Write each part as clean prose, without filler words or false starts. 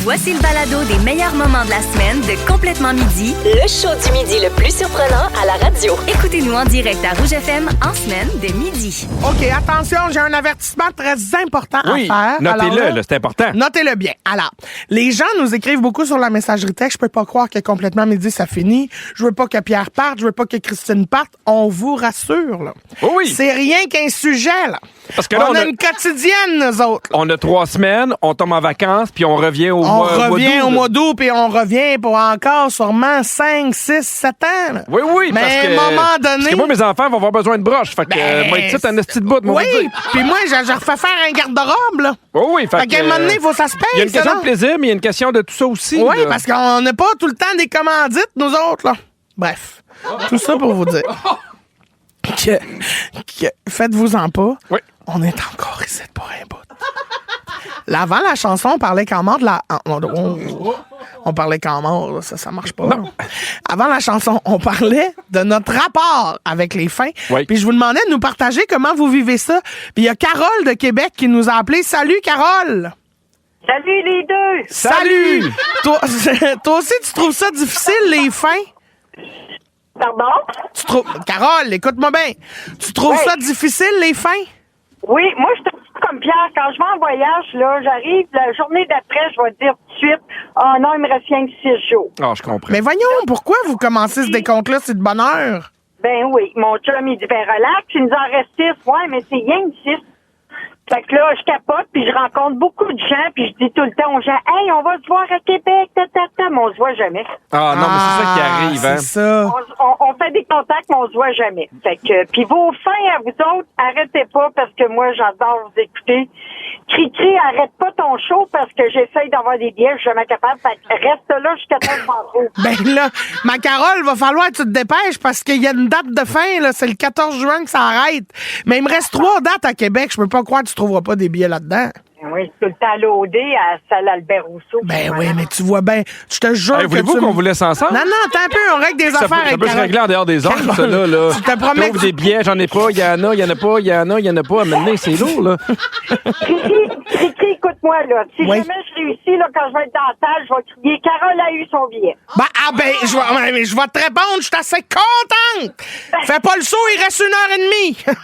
Voici le balado des meilleurs moments de la semaine de Complètement Midi, Le show du midi le plus surprenant à la radio. écoutez-nous en direct à Rouge FM en semaine dès midi. OK, attention, j'ai un avertissement très important Oui, à faire. notez-le, Alors là, c'est important. Notez-le bien. Alors, les gens nous écrivent beaucoup sur la messagerie texte. Je peux pas croire que Complètement Midi, ça finit. Je veux pas que Pierre parte. Je veux pas que Christine parte. On vous rassure, là. Oui. C'est rien qu'un sujet, là. Parce que là, on a une quotidienne, nous autres. On a 3 semaines, on tombe en vacances, puis on revient au On mois revient d'août, au là. mois d'août, puis on revient pour encore sûrement 5, 6, 7 ans. là. Oui, oui, Mais parce à que... un moment donné... Parce que moi, mes enfants vont avoir besoin de broches. Fait que, Ben, moi, tu sais, un esti de bout, moi, Oui, vous dire. puis moi, je refais faire un garde-robe, là. Oui, oui, fait Fait qu'à un moment donné, il faut que ça se paye, Il y a une ça, question non? de plaisir, mais il y a une question de tout ça aussi. Oui, là. parce qu'on n'a pas tout le temps des commandites, nous autres, là. Bref, tout ça pour vous dire que faites-vous-en pas. Oui. On est encore ici pour un bout. Là, avant la chanson, on parlait quand même de la... On parlait quand même, ça marche pas. Non. Avant la chanson, on parlait de notre rapport avec les fins. Oui. Puis je vous demandais de nous partager comment vous vivez ça. Puis il y a Carole de Québec qui nous a appelé. Salut, Carole! Salut les deux! Salut! Toi aussi, tu trouves ça difficile, les fins? Pardon? Carole, écoute-moi bien. Tu trouves Oui. ça difficile, les fins? Oui, moi, je suis un peu comme Pierre. Quand je vais en voyage, là, j'arrive, la journée d'après, je vais te dire tout de suite, oh non, il me reste rien que 6 jours. Ah, je comprends. Mais voyons, pourquoi vous commencez ce décompte-là? C'est de bonne heure. Ben oui, mon chum, il dit, ben relax, il nous en reste 6. Ouais, mais c'est rien que 6. Fait que là, je capote, puis je rencontre beaucoup de gens, puis je dis tout le temps aux gens, hey, on va se voir à Québec, mais on se voit jamais. Ah, non, mais c'est ça qui arrive, hein. C'est ça. On fait des contacts, mais on se voit jamais. Fait que, puis vos fins à vous autres, arrêtez pas, parce que moi, j'adore vous écouter. Cricri, arrête pas ton show, parce que j'essaye d'avoir des billets, je suis jamais capable. Fait que reste là jusqu'à temps de m'en Ben là, ma Carole, va falloir que tu te dépêches parce qu'il y a une date de fin, là. C'est le 14 juin que ça arrête. Mais il me reste 3 dates à Québec. Je peux pas croire que tu trouveras pas des billets là-dedans. Oui, tout le temps l'OD à salle Albert Rousseau. Ben oui, mais tu vois bien, je te jure Hey, que voulez-vous tu... qu'on vous laisse ensemble? Non, attends un peu, on règle des Ça affaires peut, ça avec peut se Carole. régler en dehors des ondes, ça, là. Je te promets Trouve que- des billets, j'en ai pas, il y en a, il y en a pas, il y en a, il y en a pas. À mener, c'est lourd, là. Cricri, écoute-moi, là. Si Oui. jamais je réussis, là, quand je vais être dans la salle, je vais crier, Carole a eu son billet. Je vais te répondre, je suis assez contente. Fais pas le saut, il reste 1h30.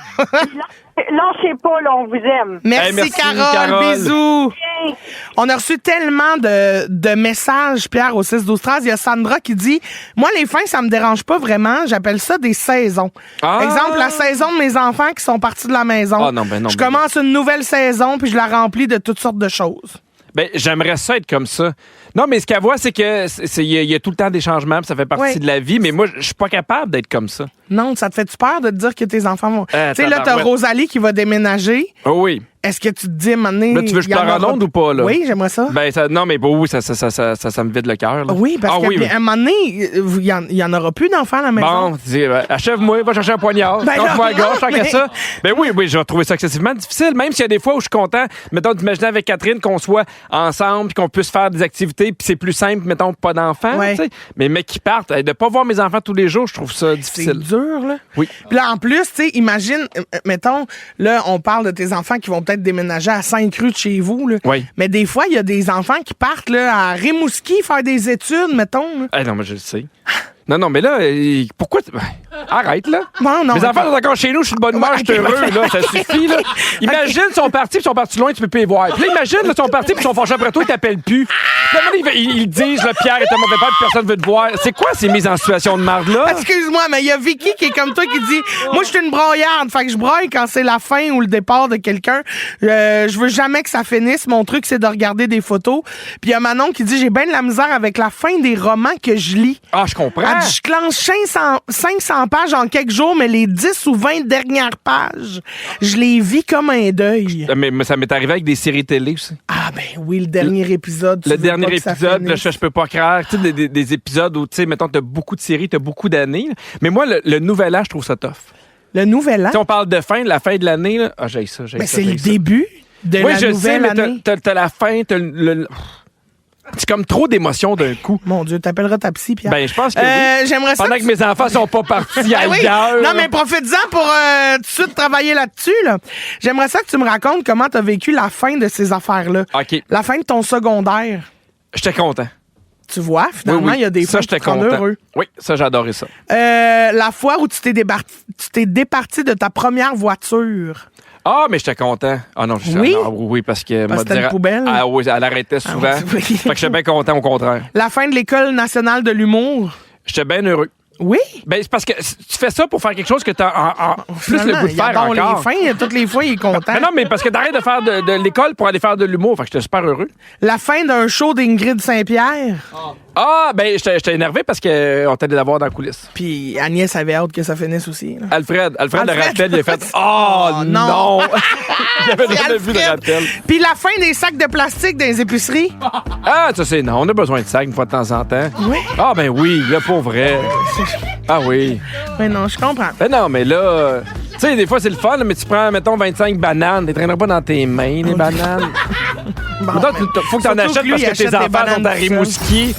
Lâchez pas, là, on vous aime. Merci, Hey, merci, Carole, Carole. bisous. Bien. On a reçu tellement de messages, Pierre, au 6-12-13. Il y a Sandra qui dit « Moi, les fins, ça me dérange pas vraiment. J'appelle ça des saisons. Ah! Exemple, la saison de mes enfants qui sont partis de la maison. Ah, non, ben non, Je ben commence une nouvelle saison, puis je la remplis de toutes sortes de choses. Ben, j'aimerais ça être comme ça. Non, mais ce qu'elle voit, c'est que il y a tout le temps des changements, puis ça fait partie Oui. de la vie, mais moi, je suis pas capable d'être comme ça. Non, ça te fait-tu peur de te dire que tes enfants vont... Tu sais, là, t'as tabarouette. Rosalie qui va déménager. Oh oui. Est-ce que tu te dis, à un moment donné, Là, tu veux que je il y en pleure en aura- ondes ou pas, là? Oui, j'aimerais ça. Ben, non, mais bon, oui, ça me vide le cœur, là. Oui, parce Ah que oui, puis, oui. à un moment donné, il y en aura plus d'enfants à la maison. Bon, tu dis, achève-moi, va chercher un poignard. Ben Donc, non, moi à gauche, tant mais- qu'à ça. Ben oui, je vais trouver ça excessivement difficile, même s'il y a des fois où je suis content, mettons, d'imaginer avec Catherine qu'on soit ensemble, puis qu'on puisse faire des activités, puis c'est plus simple, mettons, pas d'enfants, Ouais. tu sais. Mais qui partent, de pas voir mes enfants tous les jours, je trouve ça C'est difficile. dur, là. Oui. Puis là, en plus, tu sais, imagine, mettons, là, on parle de tes enfants qui vont peut-être déménager à Sainte-Rue de chez vous, là. Oui. Mais des fois, il y a des enfants qui partent, là, à Rimouski faire des études, mettons, là. Ah non, mais je le sais. Non, mais là, pourquoi... Arrête, là. Non, Mes enfants sont encore chez nous, je suis de bonne humeur, je suis heureux, là, ça suffit, là. Imagine, ils sont partis, puis ils sont partis loin, tu peux plus les voir. Puis là, imagine, là, ils sont partis, puis ils sont fâchés après toi, ils t'appellent plus. Puis là, ils disent, le Pierre est un mauvais père, puis personne veut te voir. C'est quoi ces mises en situation de marde, là? Excuse-moi, mais il y a Vicky qui est comme toi qui dit moi, je suis une broyarde. Fait que je broye quand c'est la fin ou le départ de quelqu'un. Je veux jamais que ça finisse. Mon truc, c'est de regarder des photos. Puis il y a Manon qui dit j'ai bien de la misère avec la fin des romans que je lis. Ah, je comprends. Elle dit, je clenche 500 pages en quelques jours, mais les 10 ou 20 dernières pages, je les vis comme un deuil. Mais ça m'est arrivé avec des séries télé aussi. Ah ben oui, le dernier épisode. tu Le veux dernier pas que ça épisode, là, finisse. je peux pas croire. Tu sais, des épisodes où, tu sais, mettons, t'as beaucoup de séries, t'as beaucoup d'années. là. Mais moi, le nouvel âge, je trouve ça tough. Le nouvel an, Si on parle de fin, la fin de l'année, là, ah, j'ai ça, j'ai ben, ça. c'est j'ai le ça. début de Oui, la je sais, nouvelle mais année. t'as la fin, t'as le... C'est comme trop d'émotions d'un coup. Mon Dieu, t'appelleras ta psy, Pierre. Ben, je pense que oui. J'aimerais ça Pendant que que mes enfants sont pas partis Ben oui. ailleurs. Non, mais profite-en pour tout de suite travailler là-dessus. Là. J'aimerais ça que tu me racontes comment tu as vécu la fin de ces affaires-là. OK. La fin de ton secondaire. J'étais content. Tu vois, finalement, il y a des fois ça, j'étais qui te rendent content. heureux. Oui, ça, j'ai adoré ça. La fois où tu t'es départi de ta première voiture. Ah, mais j'étais content. Ah non, Oui? oui, parce que... Parce que c'était une poubelle? Ah oui, elle arrêtait souvent. oui. Fait que j'étais bien content, au contraire. La fin de l'École nationale de l'humour. J'étais bien heureux. Oui. Ben, c'est parce que tu fais ça pour faire quelque chose que tu as plus le Finalement, goût de faire il adore encore. les fins, toutes les fois, il est content. Mais non, mais parce que t'arrêtes de faire de l'école pour aller faire de l'humour. Fait que j'étais super heureux. La fin d'un show d'Ingrid Saint-Pierre. Ah, ben, j'étais énervé parce qu'on t'allait l'avoir dans la coulisse. Puis Agnès avait hâte que ça finisse aussi. Là. Alfred de Alfred. Rappel, il a fait « Oh non! » J'avais jamais vu de Rappel. Puis la fin des sacs de plastique dans les épiceries. Ah, ça c'est non, on a besoin de sacs une fois de temps en temps. Oui. Ah, ben oui, là, pour vrai. Ah oui. Mais non, je comprends. Ben non, mais là, tu sais, des fois c'est le fun, là, mais tu prends, mettons, 25 bananes, tu les traîneras pas dans tes mains, les bananes. Bon, Mettons, ben, faut que t'en surtout achètes que lui, parce il que tes achète des enfants sont bananes à tout seul. Rimouski.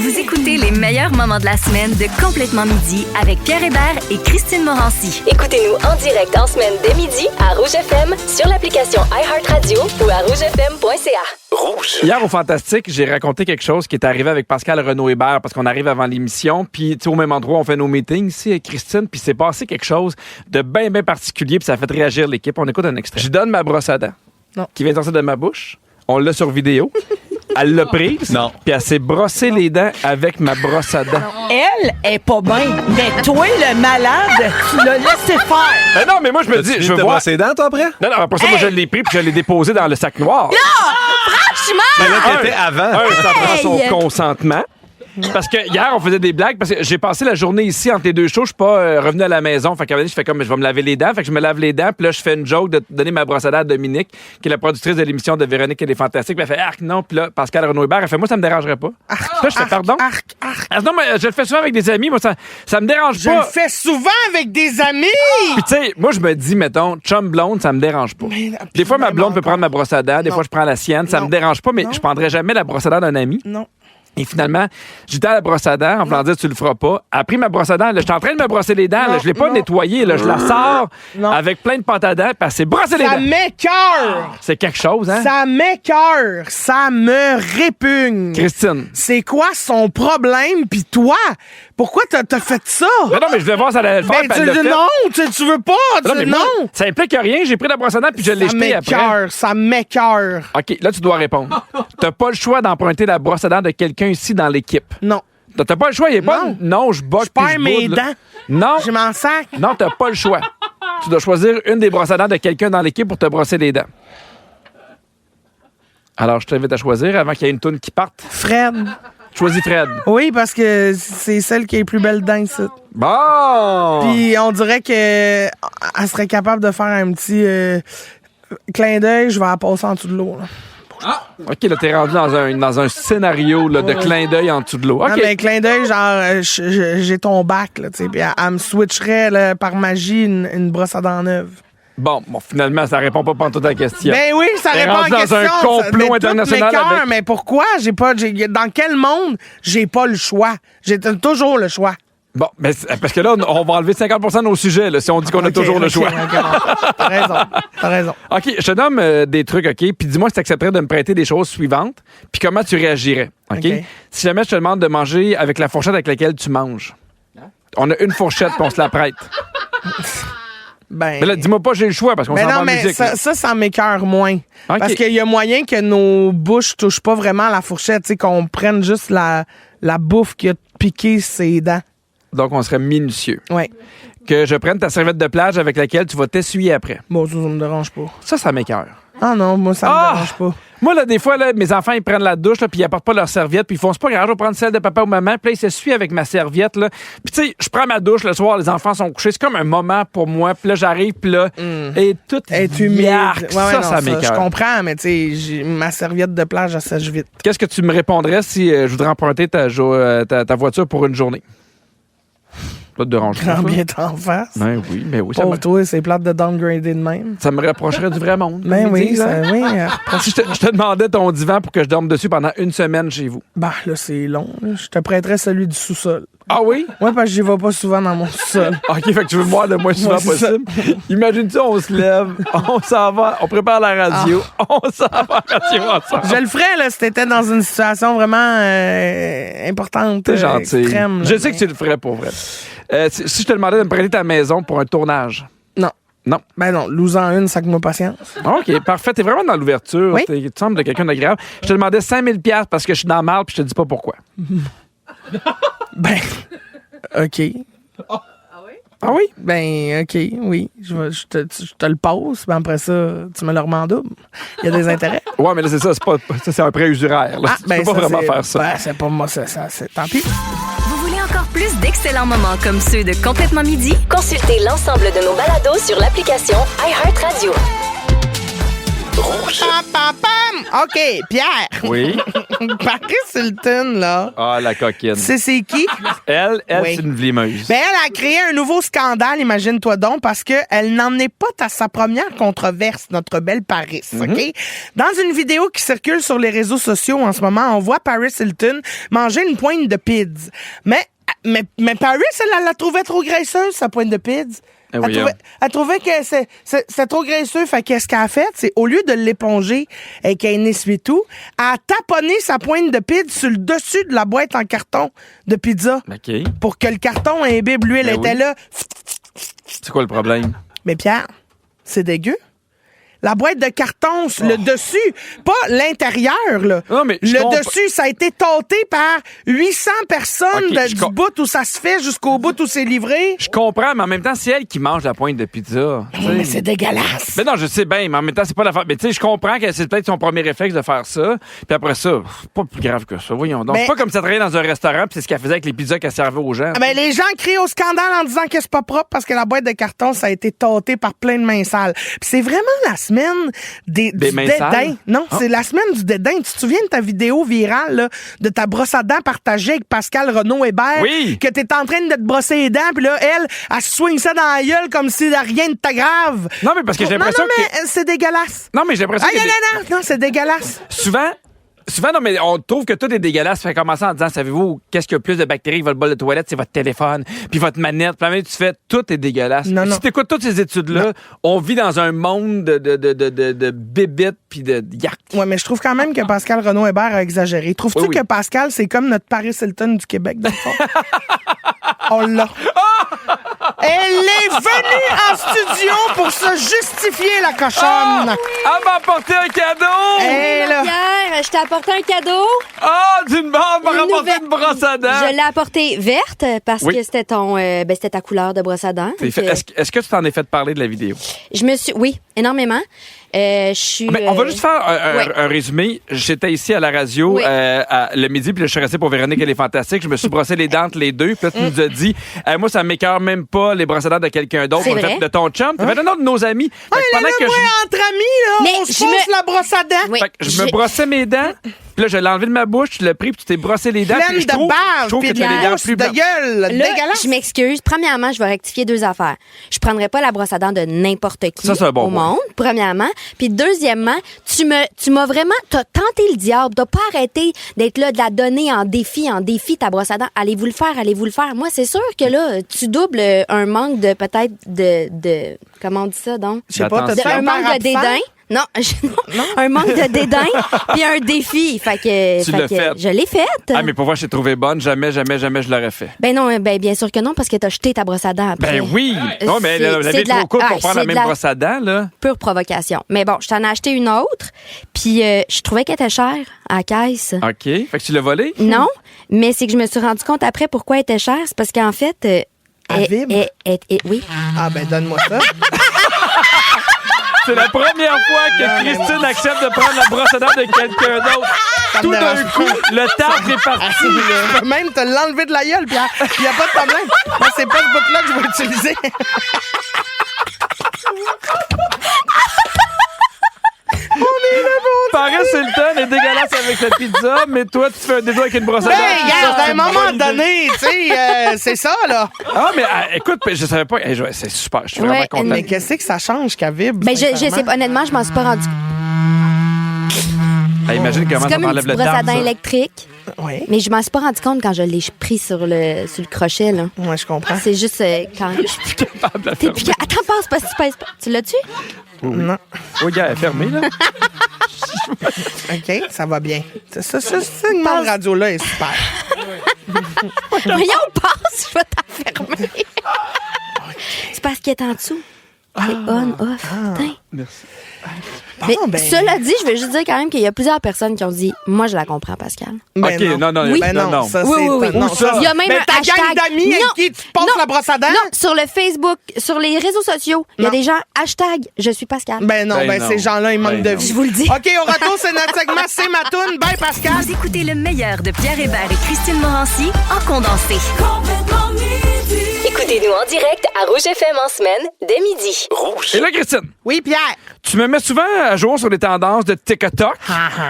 Vous écoutez les meilleurs moments de la semaine de Complètement Midi avec Pierre Hébert et Christine Morancy. Écoutez-nous en direct en semaine dès midi à Rouge FM sur l'application iHeartRadio ou à rougefm.ca. Hier, au Fantastique, j'ai raconté quelque chose qui est arrivé avec Pascal Renaud-Hébert parce qu'on arrive avant l'émission. Puis, tu sais, au même endroit, on fait nos meetings ici avec Christine. Puis, c'est passé quelque chose de bien, bien particulier. Puis, ça a fait réagir l'équipe. On écoute un extrait. Je donne ma brosse à dents qui vient de sortir de ma bouche. On l'a sur vidéo. Elle l'a prise. Non. Puis, elle s'est brossé les dents avec ma brosse à dents. Elle est pas bien. Mais toi, le malade, tu l'as laissé faire. Ben non, mais moi, je me dis, je veux te voir. brosser les dents, toi, après? Non, non, après ça, moi, je l'ai pris puis je l'ai déposé dans le sac noir. Mais là, t'étais avant. Ça prend son consentement. Parce que hier, on faisait des blagues. Parce que j'ai passé la journée ici entre les deux shows. Je suis pas revenu à la maison. Fait qu'à un moment donné, je fais comme je vais me laver les dents. Fait que je me lave les dents. Puis là, je fais une joke de donner ma brosse à dents à Dominique, qui est la productrice de l'émission de Véronique et les Fantastiques. Puis elle fait arc, non. Puis là, Pascal Renaud-Hébert, elle fait moi, ça me dérangerait pas. Puis là, je fais pardon. Ah, non, mais je le fais souvent avec des amis. Moi, ça me dérange Je pas. le fais souvent avec des amis. Puis tu sais, moi, je me dis, mettons, chum blonde, ça me dérange pas. Des fois, ma blonde peut prendre ma brosse à dents. Des fois, je prends la sienne. Ça Non. me dérange pas, mais Non. je prendrais jamais la brosse à dents d'un ami. Non. Et finalement, j'étais à la brosse à dents en voulant dire tu le feras pas. Elle a pris ma brosse à dents. Là, j'étais en train de me brosser les dents. Là, je l'ai pas non. nettoyée. Là, je la sors Non. avec plein de pâte à dents. Puis elle s'est brossée les Ça dents. m'écoeure. C'est quelque chose, hein? Ça m'écoeure. Ça me répugne. Christine. C'est quoi son problème? Puis toi, pourquoi t'as fait ça? Mais non, mais je voulais voir si elle allait le faire. Ben, puis elle l'a fait. non, tu veux pas. Non, mais moi, non. ça implique rien. J'ai pris la brosse à dents puis je l'ai Ça jetée après. m'écoeure. Ça m'écoeure. OK, là, tu dois répondre. T'as pas le choix d'emprunter la brosse à dents de quelqu'un ici dans l'équipe. Non. T'as pas le choix. Il est pas. Non. Non, je botte. Je perds mes dents. Non. Je m'en sac. Non, t'as pas le choix. Tu dois choisir une des brosses à dents de quelqu'un dans l'équipe pour te brosser les dents. Alors, je t'invite à choisir avant qu'il y ait une toune qui parte. Fred. Choisis Fred. Oui, parce que c'est celle qui a les plus belles dents ici. Bon! Puis on dirait qu'elle serait capable de faire un petit clin d'œil. Je vais la passer en dessous de l'eau. là. OK, là, t'es rendu dans un scénario là, de clin d'œil en dessous de l'eau. OK. Non, mais clin d'œil, genre, j'ai ton bac, là, tu sais. Puis elle me switcherait, là, par magie, une brosse à dents neuve. Bon, finalement, ça répond pas à toute ta question. Ben oui, ça T'es répond rendu à dans question. un complot mais tout international m'écoeure, avec- Mais pourquoi? Dans quel monde j'ai pas le choix? J'ai toujours le choix. Bon, mais parce que là, on va enlever 50% de nos sujets là, si on dit qu'on a Ok, toujours le ok, choix. ok. T'as raison. OK, je te donne des trucs, OK? Puis dis-moi si tu accepterais de me prêter des choses suivantes, puis comment tu réagirais, OK? OK. Si jamais je te demande de manger avec la fourchette avec laquelle tu manges, on a une fourchette, puis on se la prête. Ben, Mais là, dis-moi pas j'ai le choix, parce qu'on mais s'en va non, en mais musique. là. ça m'écoeure moins. OK. Parce qu'il y a moyen que nos bouches touchent pas vraiment à la fourchette, tu sais, qu'on prenne juste la bouffe qui a piqué ses dents. Donc, on serait minutieux. Ouais. Que je prenne ta serviette de plage avec laquelle tu vas t'essuyer après. Bon, ça me dérange pas. Ça m'écoeure. Ah non, moi, ça me dérange pas. Moi, là, des fois, là, mes enfants, ils prennent la douche, là, puis ils apportent pas leur serviette, puis ils font, c'est pas grave, je vais prendre celle de papa ou maman, puis là, ils s'essuient avec ma serviette, là. Puis, tu sais, je prends ma douche le soir, les enfants sont couchés, c'est comme un moment pour moi, puis là, j'arrive, puis là, et tout Être humide. yark, Ouais, ouais, non, ça Je m'écoeure. comprends, mais tu sais, ma serviette de plage, elle sèche vite. Qu'est-ce que tu me répondrais si je voudrais emprunter ta voiture pour une journée? Pas de dérange. Grand bien t'en face. Ben oui, mais oui, ça Pour me, toi, c'est plate de downgrader de même. ça me rapprocherait du vrai monde. Ben comme ils oui, disent, hein? oui. Si je te demandais ton divan pour que je dorme dessus pendant une semaine chez vous. Ben là, c'est long. là. Je te prêterais celui du sous-sol. Ah oui? Ouais, parce que j'y vais pas souvent dans mon sol. OK, fait que tu veux me voir le moins souvent Ouais, c'est ça. possible. Imagine-tu, on se lève, on s'en va, on prépare la radio, on s'en va à la radio ensemble. Je le ferais, là, si t'étais dans une situation vraiment importante. T'es gentil. Extrême, là. Je sais que tu le ferais pour vrai. Si je te demandais de me prêter ta maison pour un tournage. Non. Non. Ben non, lose-en une, sac-moi patience. OK, parfait. T'es vraiment dans l'ouverture. Oui. Tu sembles de quelqu'un d'agréable. Je te demandais 5 000 parce que je suis dans le mal puis je te dis pas pourquoi. Ben, OK. Ah oui? Ben, OK, oui. Je te le pose, puis après ça, tu me le remets en double. Il y a des intérêts. Ouais, mais là, c'est ça. C'est un prêt usuraire. Là. Tu peux pas vraiment faire ça. Ben, c'est pas moi, ça c'est tant pis. Vous voulez encore plus d'excellents moments comme ceux de Complètement Midi? Consultez l'ensemble de nos balados sur l'application iHeartRadio. Pam, pam, pam! OK, Pierre. Oui. Paris Hilton, là. Ah, la coquine. C'est qui? Elle, Oui. c'est une vlimeuse. Ben, elle a créé un nouveau scandale, imagine-toi donc, parce qu'elle n'en est pas à sa première controverse, notre belle Paris, OK? Dans une vidéo qui circule sur les réseaux sociaux en ce moment, on voit Paris Hilton manger une pointe de pids. Mais Paris, elle la trouvait trop graisseuse, sa pointe de pids. Elle trouvait que c'est trop graisseux. Fait qu'est-ce qu'elle a fait? C'est au lieu de l'éponger avec un essuie-tout, elle a taponné sa pointe de pizza sur le dessus de la boîte en carton de pizza. OK. Pour que le carton imbibe l'huile. Ben était oui. là. C'est quoi le problème? Mais Pierre, c'est dégueu. La boîte de carton, le dessus, pas l'intérieur, là. Non, mais je le comprends. dessus, ça a été tâté par 800 personnes OK, du bout où ça se fait jusqu'au bout où c'est livré. Je comprends, mais en même temps, c'est elle qui mange la pointe de pizza. Oui, mais c'est dégueulasse. Mais non, je sais bien, mais en même temps, c'est pas la fin. Mais tu sais, je comprends que c'est peut-être son premier réflexe de faire ça. Puis après ça, c'est pas plus grave que ça. Voyons donc. Mais- C'est pas comme ça travaillait dans un restaurant, puis c'est ce qu'elle faisait avec les pizzas qu'elle servait aux gens. Ben, les gens crient au scandale en disant que c'est pas propre parce que la boîte de carton, ça a été tâté par plein de mains sales. Puis c'est vraiment la semaine du mains dédain. sales? Non, c'est la semaine du dédain. Tu te souviens de ta vidéo virale là, de ta brosse à dents partagée avec Pascal Renaud-Hébert? Oui. Que t'es en train de te brosser les dents, puis là, elle se swing ça dans la gueule comme si rien n'était grave. Non, mais parce que j'ai l'impression Non, mais c'est dégueulasse. Non, mais j'ai l'impression que Non, c'est dégueulasse. Souvent, non, mais on trouve que tout est dégueulasse. Fait commencer en disant, savez-vous, qu'est-ce qu'il y a plus de bactéries que votre bol de toilette? C'est votre téléphone, puis votre manette. Puis là, tu fais, tout est dégueulasse. Non, non. Si t'écoutes toutes ces études-là, on vit dans un monde de bébites puis de yak. Ouais, mais je trouve quand même que Pascal Renaud-Hébert a exagéré. Trouves-tu Oui. que Pascal, c'est comme notre Paris Hilton du Québec, dans le fond? On l'a. Elle est venue en studio pour se justifier, la cochonne. Elle m'a apporté un cadeau! Elle, là. Pierre, je t'ai apporté un cadeau. Ah, d'une barre, m'a Une rapporté nouvelle- une brosse à dents! Je l'ai apporté verte parce Oui. que c'était c'était ta couleur de brosse à dents. Est-ce que tu t'en es fait parler de la vidéo? Oui, énormément. Je suis. Mais on va juste faire ouais. un résumé. J'étais ici à la radio Oui. le midi, puis là, je suis resté pour Véronique, elle est fantastique. Je me suis brossé les dents entre les deux, puis là, tu nous as dit, moi, ça m'écœure même pas les brosses à dents de quelqu'un d'autre. C'est On a vrai. fait de ton chum. Tu fait non, de nos amis. Fait que Hey, là, pendant que moi, entre amis, là, Mais on se je passe me- la brosse à dents. Oui. Fait que je me brossais mes dents, puis là, je l'ai enlevé de ma bouche, tu l'as pris, puis tu t'es brossé les dents. Pleine puis je de trouve bave, que puis tu as les dents pouces plus de blanches. gueule. Là, Dégueulasse. je m'excuse. Premièrement, je vais rectifier deux affaires. Je prendrai pas la brosse à dents de n'importe qui Ça, c'est un bon au point. monde, premièrement. Puis deuxièmement, tu m'as vraiment, t'as tenté le diable. T'as pas arrêté d'être là, de la donner en défi, ta brosse à dents. Allez-vous le faire. Moi, c'est sûr que là, tu doubles un manque de, peut-être, de comment on dit ça, donc? Je sais pas, Attention. t'as-tu Un un manque père de dédain. absent? Non, un manque de dédain, puis un défi. Fait que, Tu l'as fait. je l'ai faite. Ah, mais pour voir, je t'ai trouvé bonne. Jamais je l'aurais fait. Ben non, bien sûr que non, parce que t'as jeté ta brosse à dents après. Ben oui! Non, mais la c'est vie est de la- trop courte ah, pour prendre c'est la de même la- brosse à dents, là. Pure provocation. Mais bon, je t'en ai acheté une autre, puis je trouvais qu'elle était chère à la caisse. OK. Fait que tu l'as volé? Non, mais c'est que je me suis rendu compte après pourquoi elle était chère. C'est parce qu'en fait... Elle vibre? Oui. Ah, ben, donne-moi ça. C'est la première fois que Christine accepte de prendre la brosse à dents de quelqu'un d'autre. Ça me Tout d'un dérange coup, pas. le tartre est parti. Je peux même te l'enlever de la gueule, Pierre. Il n'y a pas de problème. Moi, c'est pas ce bout-là que je vais utiliser. Paris Hilton est dégueulasse avec la pizza, mais toi, tu fais un dédoigt avec une brosse à Ben, dents. regarde, Ça, à c'est un une moment bonne idée. donné, tu sais, c'est ça, là. Ah, mais écoute, je savais pas. C'est super. Je suis vraiment Ouais, content. Mais qu'est-ce que ça change qu'elle vibre? Ben, je sais sincèrement? pas, honnêtement, je m'en suis pas rendu. Imagine comment C'est ça comme une t'enlève petite le brosse à dame, dents ça. électrique. Oui. Mais je m'en suis pas rendu compte quand je l'ai pris sur le crochet, là. Ouais, je comprends. C'est juste quand... Capable de la T'es fermer. plus... Attends, passe pas si tu pèses pas. Tu l'as-tu? Non. Oui, gars, elle est fermée, là. OK, ça va bien. Ce segment de radio-là est super. Voyons, passe, je vais t'enfermer. C'est parce qu'elle est en dessous. C'est on, off. Putain. Merci. Mais ben- cela dit, je veux juste dire quand même qu'il y a plusieurs personnes qui ont dit « Moi, je la comprends, Pascal. Ben OK, non. Oui. Ben non, ça, Oui, c'est... oui, oui. Non, Où ça? Il y a même Mais un ta hashtag. gang d'amis avec Non, qui tu passes non, la brosse à dents? Non, sur le Facebook, sur les réseaux sociaux, il y a Non. des gens « Hashtag, je suis Pascal. Ben non, Ben ben non. ces gens-là, ils manquent Ben de non. vie. Je vous le dis. OK, au retour, c'est notre segment C'est ma toune. Bye, Pascal. Vous écoutez le meilleur de Pierre Hébert et Christine Morancy en condensé. Écoutez-nous en direct à Rouge FM en semaine dès midi. Et là, Christine, Oui, Pierre. tu me mets souvent à jour sur les tendances de TikTok.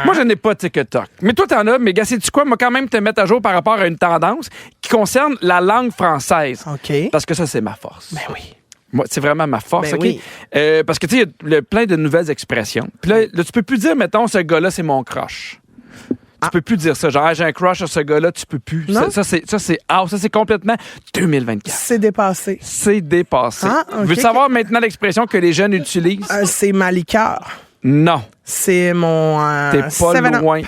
Moi, je n'ai pas TikTok. Mais toi, t'en as. Mais gars, sais-tu quoi? Moi, quand même, te mettre à jour par rapport à une tendance qui concerne la langue française. OK. Parce que ça, c'est ma force. Ben oui. Moi, c'est vraiment ma force, Ben OK? oui. Parce que, tu sais, il y a plein de nouvelles expressions. Puis là, tu peux plus dire, mettons, ce gars-là, c'est mon crush. Tu peux plus dire ça. Genre, ah, j'ai un crush sur ce gars-là, tu peux plus. Non? Ça, c'est complètement 2024. C'est dépassé. C'est dépassé. Ah, OK. Veux-tu savoir maintenant l'expression que les jeunes utilisent? C'est ma liqueur. Non. C'est mon... T'es pas 7-Up. loin.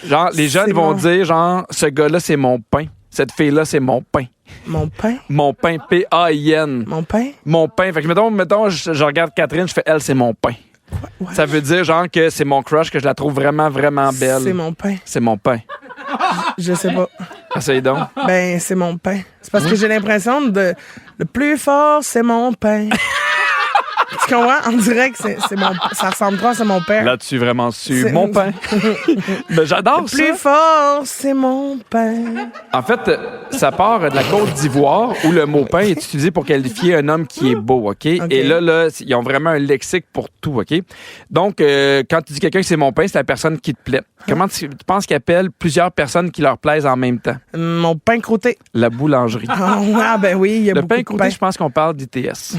Genre, les jeunes C'est vont mon- dire, genre, ce gars-là, c'est mon pain. Cette fille-là, c'est mon pain. Mon pain. Mon pain, P-A-I-N. Mon pain. Mon pain. Fait que, mettons je regarde Catherine, je fais, elle, c'est mon pain. Ouais. Ça veut dire, genre, que c'est mon crush, que je la trouve vraiment, vraiment belle. C'est mon pain. C'est mon pain. Je sais pas. Essaye donc. Ben, c'est mon pain. C'est parce que j'ai l'impression de... Le plus fort, c'est mon pain. Tu comprends? On dirait que c'est mon... Ça ressemble trop à c'est mon père. Là-dessus, vraiment su. C'est- Mon pain. Ben, j'adore ça. Plus fort, c'est mon pain. En fait, ça part de la Côte d'Ivoire où le mot pain est utilisé pour qualifier un homme qui est beau, OK? Et là, ils ont vraiment un lexique pour tout, OK? Donc, quand tu dis quelqu'un que c'est mon pain, c'est la personne qui te plaît. Comment tu penses qu'ils appellent plusieurs personnes qui leur plaisent en même temps? Mon pain croûté. La boulangerie. Ah, ben oui, il y a Le beaucoup pain de croûté, je pense qu'on parle d'ITS.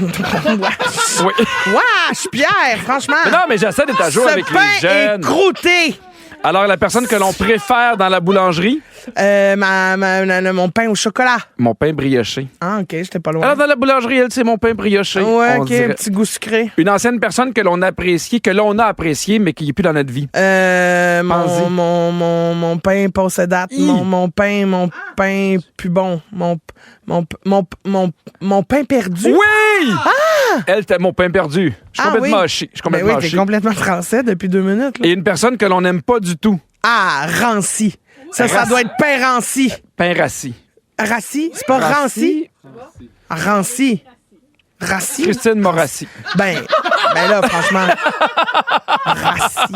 Oui. Wesh, Pierre, franchement. Mais non, mais j'essaie d'être à jour Ce avec pain les jeunes. est croûté. Alors, la personne que l'on préfère dans la boulangerie, Mon pain au chocolat. mon pain brioché. Ah, OK, j'étais pas loin. Alors, dans la boulangerie, elle, c'est mon pain brioché. Ouais, on OK, dirait. un petit goût sucré. Une ancienne personne que l'on apprécie, que l'on a appréciée, mais qui n'est plus dans notre vie. Pense-y. Mon pain passé date. Mon pain plus bon. Mon pain perdu. Oui! Elle, c'était mon pain perdu. Je suis Ah, complètement oui. chic. Je suis Ben complètement oui, t'es chic. complètement français depuis 2 minutes. Là. Et une personne que l'on n'aime pas du tout. Ah, ranci. Ça Ranci. doit être pain ranci. Pain rassis. Rassi? C'est pas ranci? Ranci. Rassi? Christine Morassi. Ben là, franchement. Rassi.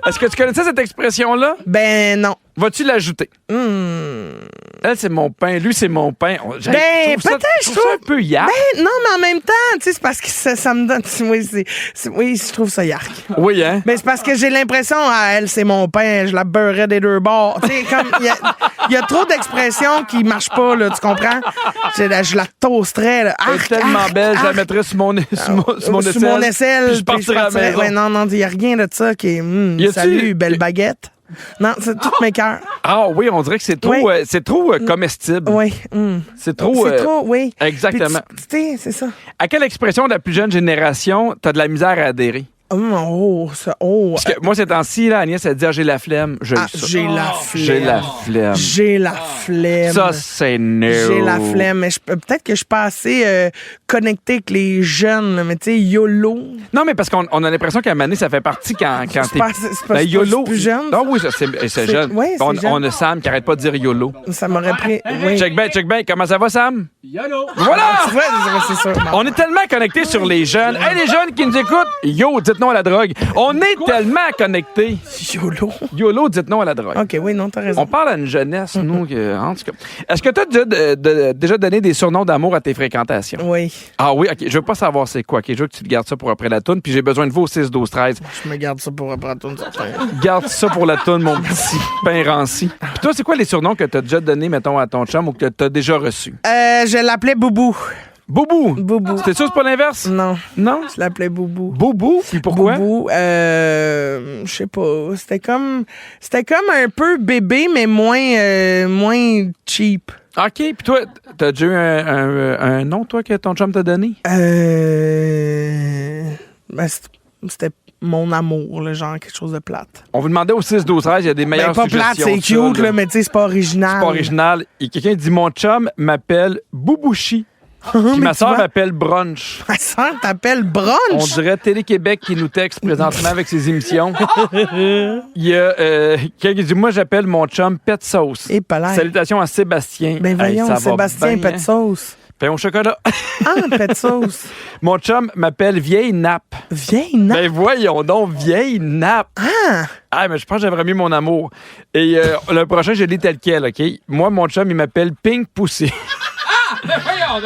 Est-ce que tu connaissais cette expression-là? Ben non. Vas-tu l'ajouter? Elle, c'est mon pain. Lui, c'est mon pain. Je Ben, trouve ça- peut-être, je trouve ça un peu yark. Ben non, mais en même temps, tu sais, c'est parce que ça me donne... Oui, je trouve ça yark. Oui, hein? Ben, c'est parce que j'ai l'impression, elle, c'est mon pain, je la beurrais des 2 bords. Tu sais, comme, il y a trop d'expressions qui marchent pas, là, tu comprends? Je la toasterais, là. Elle est tellement belle, je la mettrais sur mon aisselle. Puis je partirais à la maison. Ouais, non, il n'y a rien de ça qui est... Y a-tu- salut, belle baguette. Non, c'est toutes mes cœurs. Ah oui, on dirait que c'est trop, Oui. c'est trop comestible. Oui. C'est trop... C'est trop, oui. Exactement. Puis tu sais, c'est ça. À quelle expression de la plus jeune génération t'as de la misère à adhérer? Parce que moi, ces temps-ci, là, Agnès, elle dit, j'ai la flemme. J'ai ça. J'ai la flemme. J'ai la flemme. J'ai la flemme. Ça, c'est no. J'ai la flemme. Mais peut-être que je suis pas assez connecté avec les jeunes, là, mais tu sais, YOLO. Non, mais parce qu'on a l'impression qu'à un moment donné, ça fait partie quand t'es... c'est pas YOLO. plus jeune. Non, oui, c'est jeune. oui, c'est on, jeune. on a Sam qui arrête pas de dire YOLO. Ça m'aurait pris. Oui. Check bien. Comment ça va, Sam? YOLO! Voilà! C'est vrai, c'est sûr. Bon. On est tellement connectés sur les jeunes. Hey, les jeunes qui nous écoutent, yo, dites non à la drogue. On est tellement connectés. YOLO. YOLO, dites non à la drogue. OK, oui, non, t'as raison. On parle à une jeunesse, nous, en tout cas. Est-ce que tu as déjà donné des surnoms d'amour à tes fréquentations? Oui, Ah oui, OK. Je veux pas savoir c'est quoi. OK, je veux que tu te gardes ça pour après la toune, puis j'ai besoin de vous au 6, 12, 13. je me garde ça pour après tout certain. Garde ça pour la toune, mon petit pain ranci. Puis toi, c'est quoi les surnoms que tu as déjà donnés, mettons, à ton chum ou que tu as déjà reçus? Je l'appelais Boubou. Boubou. Boubou. C'était sûr, c'est pas l'inverse? Non, Non? je l'appelais Boubou. Boubou? Puis pourquoi? Boubou, je sais pas. C'était comme un peu bébé, mais moins cheap. OK. Puis toi, t'as déjà eu un nom, toi, que ton chum t'a donné? Ben, c'était mon amour, là, genre quelque chose de plate. On vous demandait au 6-12-13, il y a des meilleures Ben, pas plate, suggestions. c'est cute, là, mais tu sais, c'est pas original. C'est pas original. Et quelqu'un dit, mon chum m'appelle Boubouchi. Puis ma soeur m'appelle Brunch. Ma soeur t'appelle Brunch? On dirait Télé-Québec qui nous texte présentement avec ses émissions. Il y a quelqu'un qui dit, moi, j'appelle mon chum Pet Sauce. Et pas l'air. Salutations à Sébastien. Ben voyons, ça va Sébastien bien, Pet Sauce. Pain au chocolat. Ah, Pet Sauce. Mon chum m'appelle Vieille Nappe. Vieille nappe. Ben voyons donc, Vieille Nappe. Ah, mais je pense que j'aimerais mieux mon amour. Et le prochain, je l'ai tel quel, OK? Moi, mon chum, il m'appelle Pink Poussé.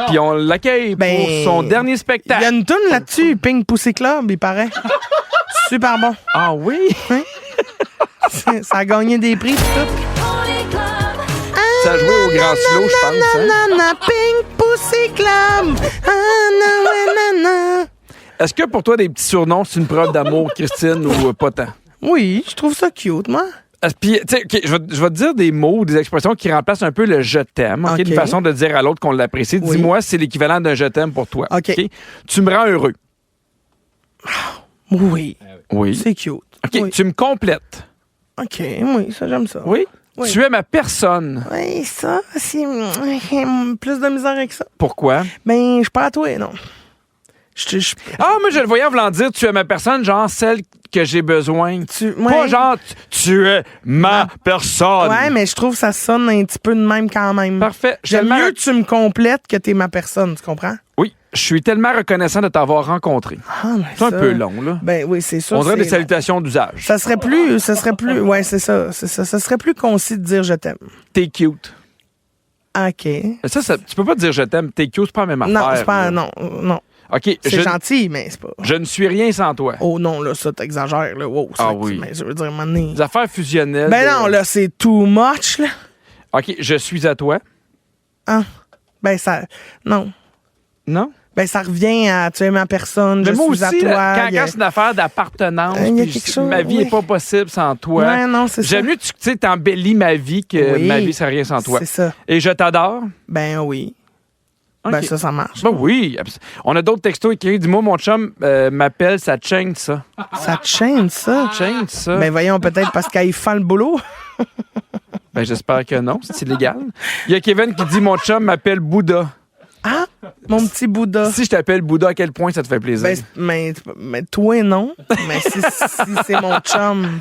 Puis on l'accueille pour son dernier Il y spectacle. a une toune là-dessus, Pink Pussy Club, il paraît. Super bon. Ah oui? Ça a gagné des prix, tout. Ça a joué au Grand Slow, je pense. Hein? Nanana, Pink Pussy Club. Est-ce que pour toi, des petits surnoms, c'est une preuve d'amour, Christine, ou pas tant? Oui, je trouve ça cute, moi. Puis, tu sais, OK, je vais te dire des mots, des expressions qui remplacent un peu le « je t'aime », OK? OK. Une façon de dire à l'autre qu'on l'apprécie. Oui. Dis-moi, c'est l'équivalent d'un « je t'aime » pour toi. OK. Tu me rends heureux. Oui, Oui. c'est cute. OK, Oui. tu me complètes. OK, oui, ça, j'aime ça. Oui. Oui. Tu es ma personne. Oui, ça, c'est plus de misère avec ça. Pourquoi? Ben, je suis pas à toi, non. Je- Ah, moi, je le voyais en voulant dire, tu es ma personne, genre celle que j'ai besoin. ouais. Pas genre, tu es ma personne. Ouais, mais je trouve que ça sonne un petit peu de même quand même. Parfait. J'aime Tellement- mieux que tu me complètes que t'es ma personne, tu comprends? Oui, je suis tellement reconnaissant de t'avoir rencontré. Ah, ben C'est un ça- peu long, là. Ben oui, c'est sûr. On dirait c'est des salutations d'usage. Ça serait plus, ouais, c'est ça. Ça serait plus concis de dire je t'aime. T'es cute. OK. Ça, tu peux pas dire je t'aime. T'es cute, c'est pas la même affaire. Non, c'est pas, là. non. OK, C'est gentil, mais c'est pas. je ne suis rien sans toi. Oh non, là, ça, t'exagères, là. Wow, ça, Ah oui. Mais je veux dire, à un moment donné- Des affaires fusionnelles. Ben non, là, c'est too much, là. OK, je suis à toi. Ah. Ben ça. Non. Non? Ben ça revient à tu es ma personne, Mais je moi suis aussi, à toi. là, il y a- quand c'est une affaire d'appartenance, Il y a puis quelque chose, ma vie oui. n'est pas possible sans toi. Ouais, non, c'est ça. J'aime mieux que tu sais, t'embellis ma vie que Oui. ma vie, c'est rien sans toi. C'est ça. Et je t'adore. Ben oui. OK. Ben ça marche. Ben oui. On a d'autres textos écrits. Dis-moi, mon chum m'appelle, ça change ça. Ça te chaîne, ça. Change ça. Ben voyons, peut-être parce qu'il fait le boulot. Ben j'espère que non, c'est illégal. Il y a Kevin qui dit, mon chum m'appelle Bouddha. Ah, mon petit Bouddha. Si je t'appelle Bouddha, à quel point ça te fait plaisir? Ben, mais toi, non. Mais si c'est mon chum,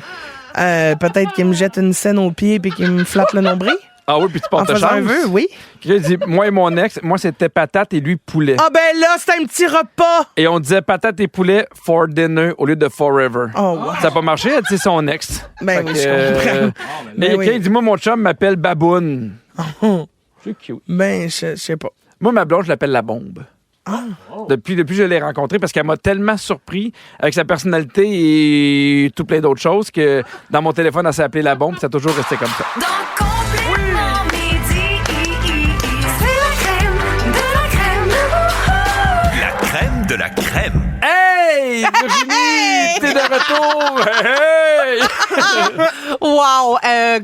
peut-être qu'il me jette une scène aux pieds et qu'il me flatte le nombril. Ah oui, puis tu En portes faisant chance. un vœu, oui. Quelqu'un dit, moi et mon ex, moi c'était patate et lui poulet. Ah ben là, c'est un petit repas. Et on disait patate et poulet for dinner au lieu de forever. Oh, wow. Ça n'a pas marché, elle dit son ex. Ben Fait oui, que, je comprends. Mais Ben oui. quelqu'un dit, moi mon chum m'appelle Baboune. C'est cute. Ben, je sais pas. Moi, ma blonde, je l'appelle la bombe. Depuis que je l'ai rencontrée, parce qu'elle m'a tellement surpris avec sa personnalité et tout plein d'autres choses que dans mon téléphone, elle s'est appelée la bombe, puis ça a toujours resté comme ça. Donc, complètement midi, c'est la crème de la crème. La crème de la crème. Hey! Virginie, t'es de retour! Hey! Wow!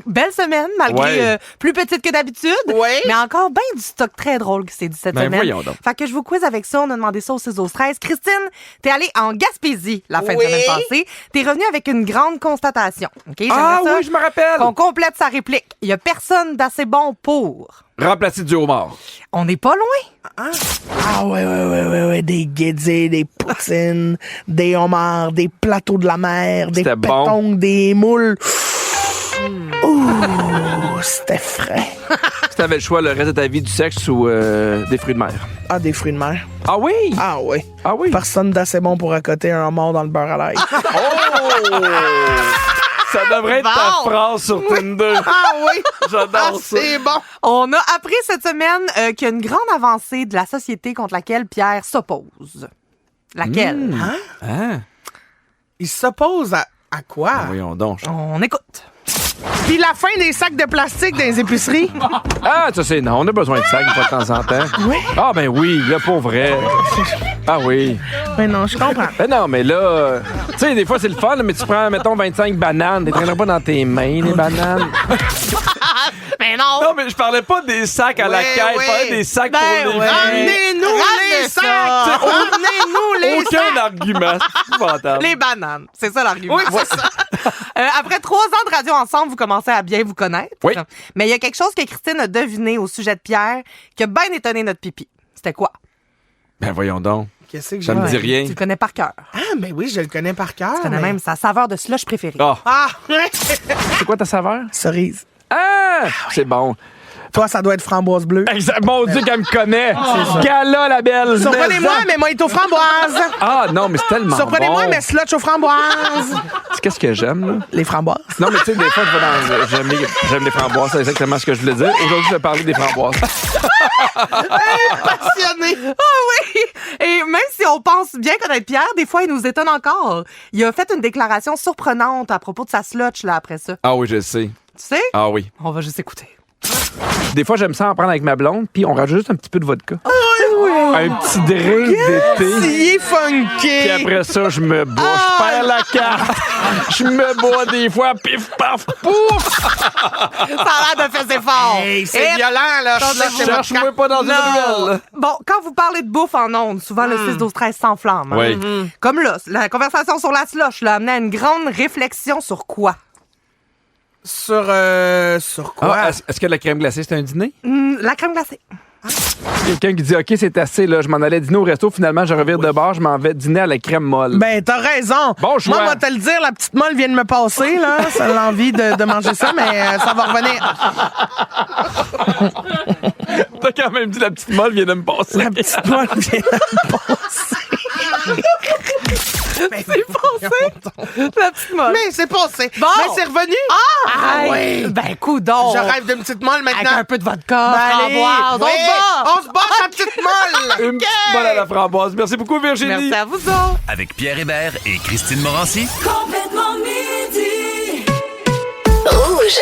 Belle semaine, malgré Ouais. plus petite que d'habitude. Ouais. Mais encore bien du stock très drôle qui s'est dit cette Ben, semaine. voyons donc. Fait que je vous quiz avec ça. On a demandé ça au 6-13. Christine, t'es allée en Gaspésie la fin de Oui. semaine passée. T'es revenue avec une grande constatation. OK? J'aimerais Ah ça oui, je me rappelle! qu'on complète sa réplique. Il y a personne d'assez bon pour. Remplacer du homard. On n'est pas loin. Ah ouais. Des guédis, des poutines, des homards, des plateaux de la mer, des C'était bon. pétons, des moules. Ouh, c'était frais. Si t'avais le choix le reste de ta vie, du sexe ou des fruits de mer. Ah, des fruits de mer. Ah oui? Ah oui. Ah oui? Personne d'assez bon pour accoter un homard dans le beurre à l'ail. Oh! Ça devrait être ta phrase sur Tinder. Ah oui. J'adore ça. C'est bon. On a appris cette semaine qu'il y a une grande avancée de la société contre laquelle Pierre s'oppose. Laquelle? Hein? Il s'oppose à quoi? Voyons donc. On écoute. Puis la fin des sacs de plastique dans les épiceries. Ah, ça, c'est non. On a besoin de ça une fois de temps en temps. Oui. Ah, ben oui, là, pour vrai. Ah oui. Mais non, je comprends. Ben non, mais là, tu sais, des fois, c'est le fun, là, mais tu prends, mettons, 25 bananes. Tu les traîneras pas dans tes mains, les bananes. Mais non. Non, mais je parlais pas des sacs à la Ouais, caisse, ouais. je parlais des sacs Ben pour les ouais. vieux. Amenez-nous les Ramenez sacs. ça. Amenez-nous les Aucun sacs. argument. C'est épouvantable. Les bananes. C'est ça l'argument. Oui, c'est ça. Après 3 ans de radio ensemble, vous commencez à bien vous connaître. Oui. Mais il y a quelque chose que Christine a deviné au sujet de Pierre qui a bien étonné notre pipi. C'était quoi? Ben voyons donc. Qu'est-ce que Ça me dit rien. Tu le connais par cœur. Ah, mais oui, je le connais par cœur. Tu connais mais- même sa saveur de slush préférée. Ah, Ah, c'est quoi ta saveur? cerise. Ah, c'est bon. Toi, ça doit être framboise bleue. Exact. Mon Dieu, qu'elle me connaît. Gala, la belle. Surprenez-moi, mais moi, il est aux framboises. Ah, non, mais c'est tellement Surprenez-moi, bon. mais slotch aux framboises. C'est qu'est-ce que j'aime, là? Les framboises. Non, mais tu sais, des fois, je vais dans... J'aime les framboises, c'est exactement ce que je voulais dire. Aujourd'hui, je vais parler des framboises. Passionné. Ah oui! Et même si on pense bien connaître Pierre, des fois, il nous étonne encore. Il a fait une déclaration surprenante à propos de sa slotch, là, après ça. Ah oui, je le sais. Tu sais? Ah oui. On va juste écouter. Des fois, j'aime ça en prendre avec ma blonde, puis on rajoute juste un petit peu de vodka. Un petit drink d'été. Il est funky. Puis après ça, je me bois. Je perds la carte. Je me bois des fois. Pif, paf, pouf. Ça a l'air de faire ses efforts. Hey, c'est Et- violent, là. Cherche-moi pas dans une ruelle. Bon, quand vous parlez de bouffe en ondes, souvent le 6-12-13 s'enflamme. hein. Oui. Comme là, la conversation sur la slush l'a amené à une grande réflexion sur quoi? Sur quoi? Ah, est-ce que la crème glacée, c'est un dîner? La crème glacée. Quelqu'un qui dit, OK, c'est assez, là. Je m'en allais dîner au resto. Finalement, je revire de bord. Je m'en vais dîner à la crème molle. Ben, t'as raison. Bon choix. Moi, on va te le dire, la petite molle vient de me passer, là. Ça a l'envie de manger ça, mais ça va revenir. T'as quand même dit la petite molle vient de me passer. La petite molle vient de me passer. C'est passé. La petite molle. Mais c'est passé. Bon. Mais c'est revenu. Ah oui. Ben, coudonc. Je rêve d'une petite molle Avec maintenant. un peu de vodka, Ben, allez. framboise. Oui, On se bat. on se bat, la petite molle. Une petite molle à la framboise. Merci beaucoup, Virginie. Merci à vous autres. Avec Pierre Hébert et Christine Morancy. Complètement midi. Rouge.